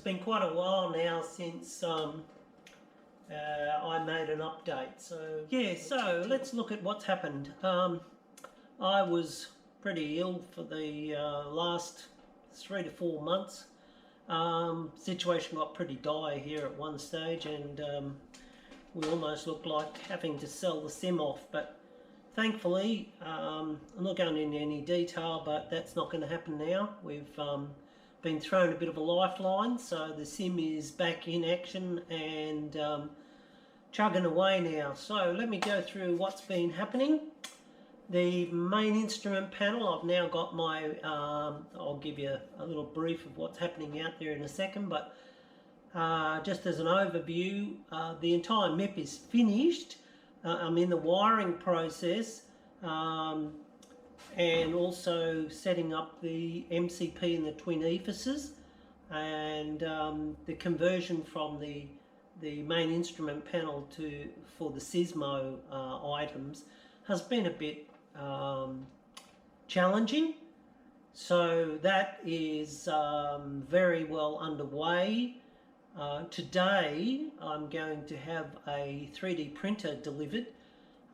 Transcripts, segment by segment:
been quite a while now since I made an update. So let's look at what's happened. I was pretty ill for the last 3 to 4 months. Situation got pretty dire here at one stage, and we almost looked like having to sell the sim off, but thankfully, I'm not going into any detail, but that's not going to happen now. We've been thrown a bit of a lifeline, so the sim is back in action and chugging away now. So let me go through what's been happening. The main instrument panel, I've now got my, I'll give you a little brief of what's happening out there in a second, but just as an overview, the entire MIP is finished. I'm in the wiring process and also setting up the MCP and the twin epheses, and the conversion from the main instrument panel for the Sysmo items has been a bit challenging. So that is very well underway. Today I'm going to have a 3D printer delivered,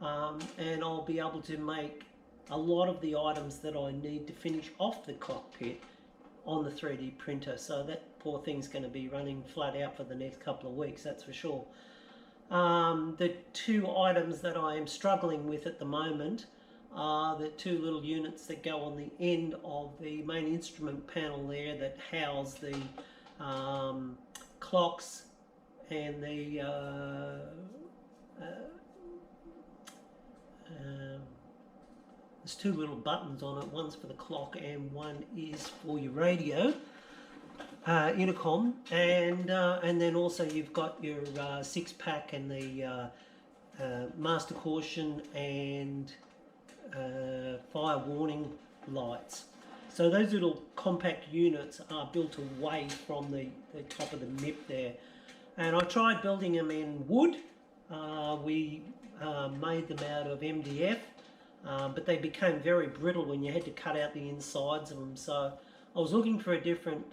and I'll be able to make a lot of the items that I need to finish off the cockpit on the 3D printer. So that poor thing's going to be running flat out for the next couple of weeks, that's for sure. The two items that I am struggling with at the moment are the two little units that go on the end of the main instrument panel there that house the clocks and the there's two little buttons on it. One's for the clock and one is for your radio intercom, and then also you've got your 6-pack and the master caution and fire warning lights. So those little compact units are built away from the top of the MIP there, and I tried building them in wood. We made them out of MDF, but they became very brittle when you had to cut out the insides of them. So I was looking for a different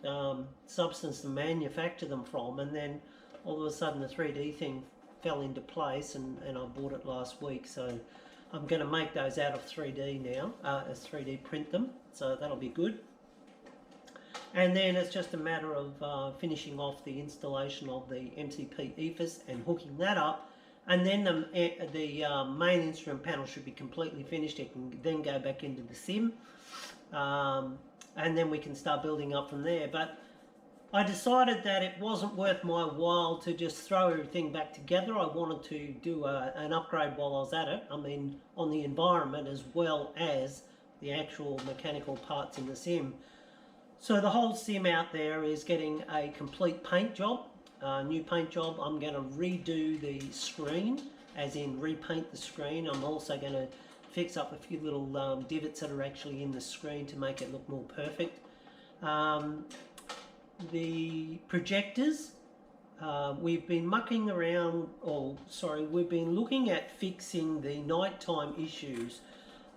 substance to manufacture them from, and then all of a sudden the 3D thing fell into place, and I bought it last week. So I'm going to make those out of 3D now, 3D print them, so that'll be good. And then it's just a matter of finishing off the installation of the MCP ephes and hooking that up, and then the main instrument panel should be completely finished. It can then go back into the sim, and then we can start building up from there. But I decided that it wasn't worth my while to just throw everything back together. I wanted to do an upgrade while I was at it. I mean, on the environment as well as the actual mechanical parts in the sim. So the whole sim out there is getting a complete paint job, new paint job. I'm going to redo the screen, as in repaint the screen. I'm also going to fix up a few little divots that are actually in the screen to make it look more perfect. The projectors, we've been mucking around, we've been looking at fixing the nighttime issues,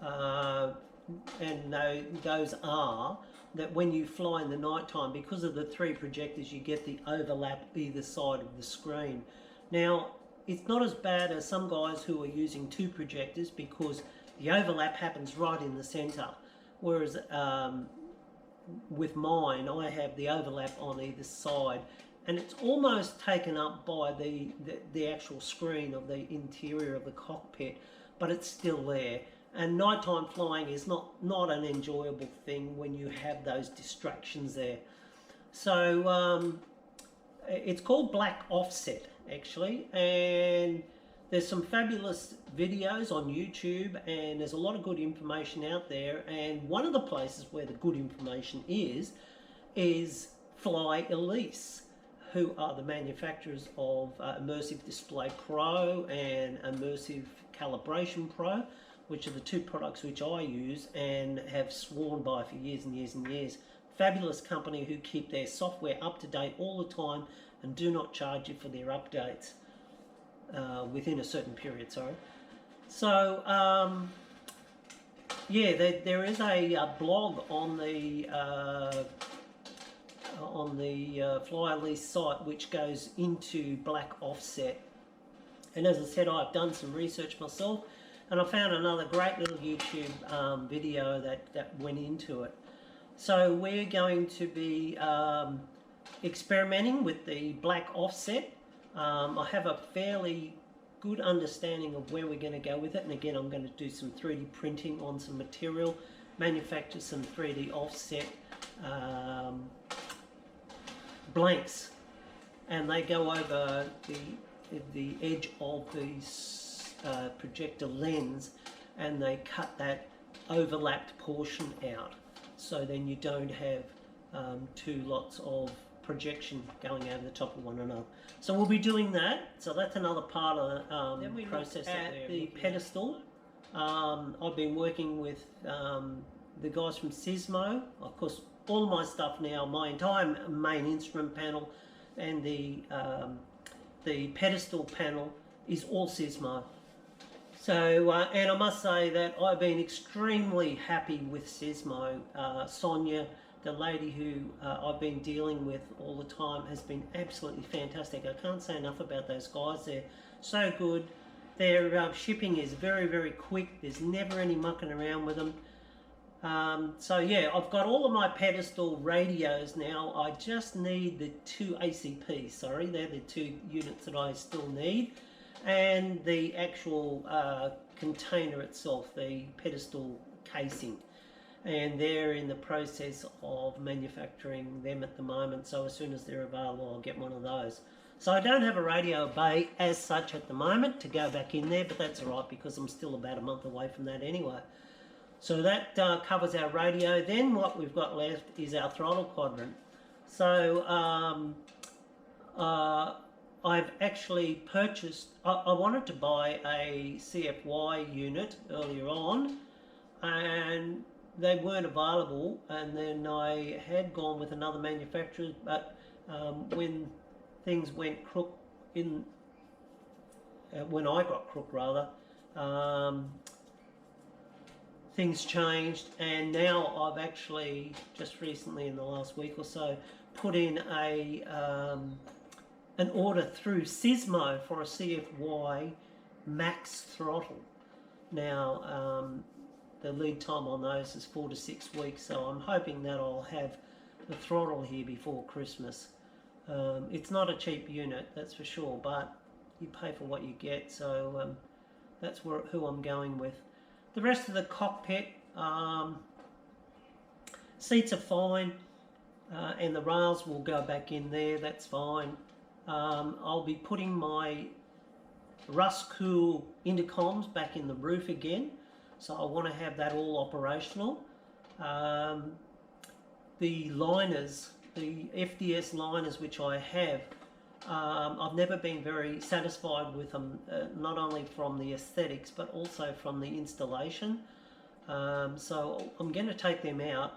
and those are that when you fly in the nighttime, because of the 3 projectors, you get the overlap either side of the screen. Now, it's not as bad as some guys who are using 2 projectors, because the overlap happens right in the center, whereas with mine, I have the overlap on either side, and it's almost taken up by the actual screen of the interior of the cockpit, but it's still there. And nighttime flying is not an enjoyable thing when you have those distractions there. So it's called Black Offset, actually, and there's some fabulous videos on YouTube, and there's a lot of good information out there. And one of the places where the good information is Fly-Elise, who are the manufacturers of Immersive Display Pro and Immersive Calibration Pro, which are the 2 products which I use and have sworn by for years and years and years. Fabulous company who keep their software up to date all the time and do not charge you for their updates within a certain period, sorry. So yeah, there is a blog on the on the Fly-Elise site, which goes into black offset. And as I said, I've done some research myself, and I found another great little YouTube video that went into it. So we're going to be experimenting with the black offset. I have a fairly good understanding of where we're going to go with it, and again I'm going to do some 3D printing on some material, manufacture some 3D offset blanks, and they go over the edge of the projector lens, and they cut that overlapped portion out, so then you don't have two lots of projection going over the top of one another. So we'll be doing that. So that's another part of the process. At the pedestal, I've been working with the guys from Sismo. Of course, all my stuff now, my entire main instrument panel and the pedestal panel is all Sismo. So, and I must say that I've been extremely happy with Sismo. Sonia, the lady who I've been dealing with all the time, has been absolutely fantastic. I can't say enough about those guys. They're so good. Their shipping is very, very quick. There's never any mucking around with them. So yeah, I've got all of my pedestal radios now. I just need the two ACPs, sorry, they're the two units that I still need, and the actual container itself, the pedestal casing. And they're in the process of manufacturing them at the moment, so as soon as they're available I'll get one of those. So I don't have a radio bay as such at the moment to go back in there, but that's alright because I'm still about a month away from that anyway. So that covers our radio. Then what we've got left is our throttle quadrant. So I've actually purchased, I wanted to buy a CFY unit earlier on, and they weren't available, and then I had gone with another manufacturer, but when things went crook when I got crook rather, things changed, and now I've actually just recently in the last week or so put in an order through Sismo for a CFY max throttle. Now the lead time on those is 4 to 6 weeks, so I'm hoping that I'll have the throttle here before Christmas. It's not a cheap unit, that's for sure, but you pay for what you get, so that's who I'm going with. The rest of the cockpit, seats are fine, and the rails will go back in there, that's fine. I'll be putting my rust cool intercoms back in the roof again, so I want to have that all operational. The liners, the FDS liners which I have, I've never been very satisfied with them, not only from the aesthetics but also from the installation. So I'm going to take them out,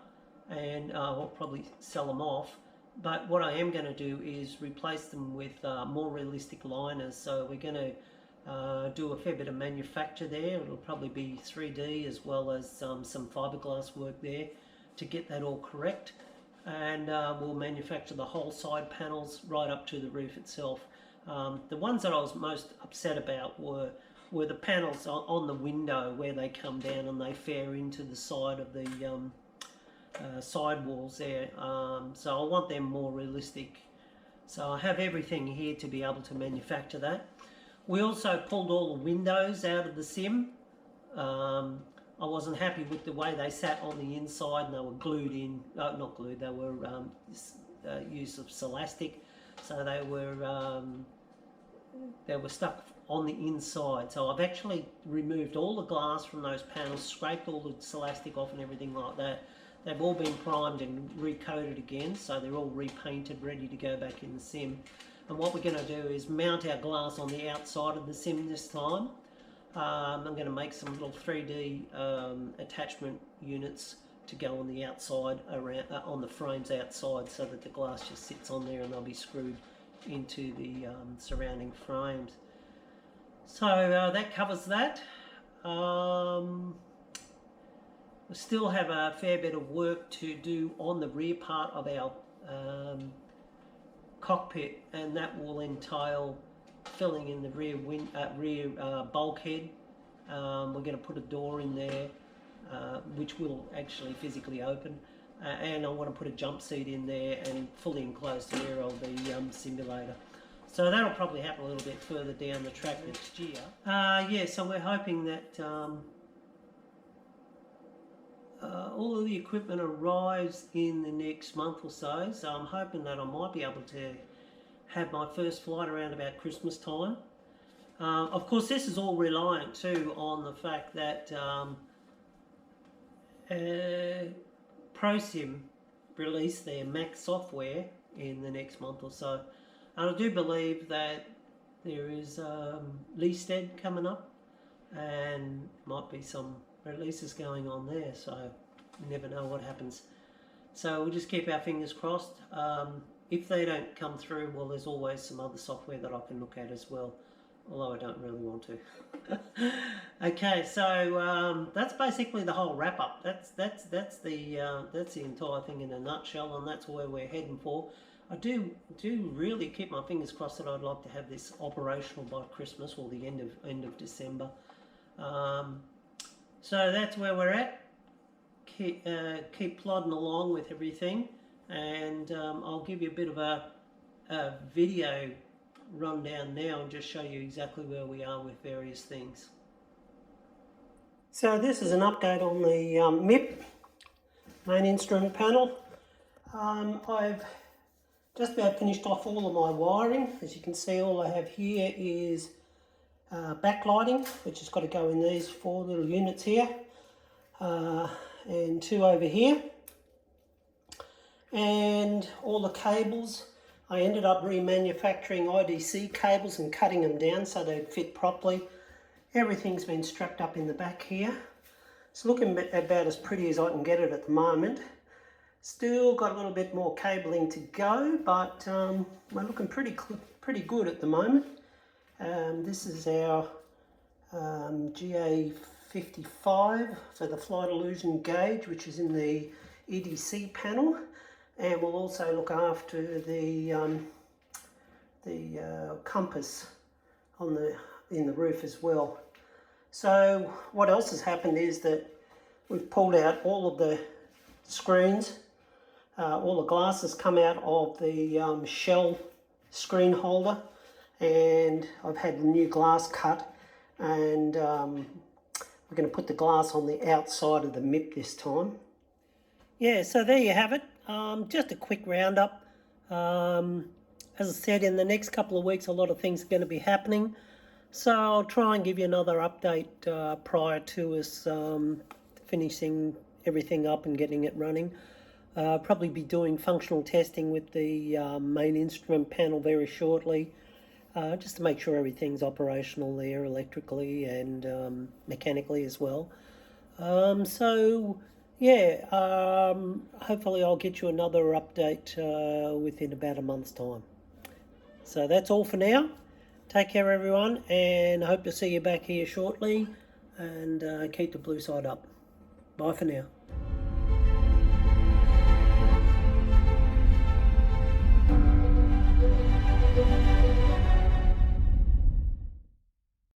and I'll probably sell them off. But what I am going to do is replace them with more realistic liners. So we're going to do a fair bit of manufacture there. It'll probably be 3D as well as some fiberglass work there to get that all correct. And we'll manufacture the whole side panels right up to the roof itself. The ones that I was most upset about were the panels on the window where they come down and they fare into the side of the side walls there. So I want them more realistic. So I have everything here to be able to manufacture that. We also pulled all the windows out of the sim. I wasn't happy with the way they sat on the inside, and they were glued in, not glued, they were use of Celastic, so they were stuck on the inside. So I've actually removed all the glass from those panels, scraped all the Celastic off and everything like that. They've all been primed and recoated again, so they're all repainted, ready to go back in the sim. And what we're going to do is mount our glass on the outside of the sim this time. I'm going to make some little 3D attachment units to go on the outside, around on the frames outside, so that the glass just sits on there and they'll be screwed into the surrounding frames. So that covers that. We still have a fair bit of work to do on the rear part of our cockpit, and that will entail filling in the rear bulkhead. We're going to put a door in there, which will actually physically open, and I want to put a jump seat in there and fully enclosed area of the simulator. So that'll probably happen a little bit further down the track next year. Yeah, so we're hoping that all of the equipment arrives in the next month or so. So I'm hoping that I might be able to have my first flight around about Christmas time. Of course, this is all reliant too on the fact that ProSim release their Mac software in the next month or so. And I do believe that there is Leestead coming up, and might be some releases going on there, so you never know what happens. So we'll just keep our fingers crossed. If they don't come through, well, there's always some other software that I can look at as well, although I don't really want to. Okay, so that's basically the whole wrap up. That's the entire thing in a nutshell, and that's where we're heading for. I do really keep my fingers crossed that I'd like to have this operational by Christmas or the end of December. So that's where we're at. Keep plodding along with everything, and I'll give you a bit of a video rundown now and just show you exactly where we are with various things. So this is an update on the MIP, main instrument panel. I've just about finished off all of my wiring. As you can see, all I have here is backlighting, which has got to go in these 4 little units here, and 2 over here. And all the cables, I ended up remanufacturing IDC cables and cutting them down so they'd fit properly. Everything's been strapped up in the back here. It's looking about as pretty as I can get it at the moment. Still got a little bit more cabling to go, but we're looking pretty good at the moment. This is our GA55 for the flight illusion gauge, which is in the EDC panel, and we'll also look after the compass in the roof as well. So what else has happened is that we've pulled out all of the screens. All the glasses come out of the shell screen holder, and I've had new glass cut, and we're going to put the glass on the outside of the MIP this time. Yeah, so there you have it. Just a quick roundup. As I said, in the next couple of weeks a lot of things are going to be happening, so I'll try and give you another update prior to us finishing everything up and getting it running. Probably be doing functional testing with the main instrument panel very shortly, just to make sure everything's operational there electrically and mechanically as well. So yeah, hopefully I'll get you another update within about a month's time. So that's all for now. Take care everyone, and I hope to see you back here shortly, and keep the blue side up. Bye for now.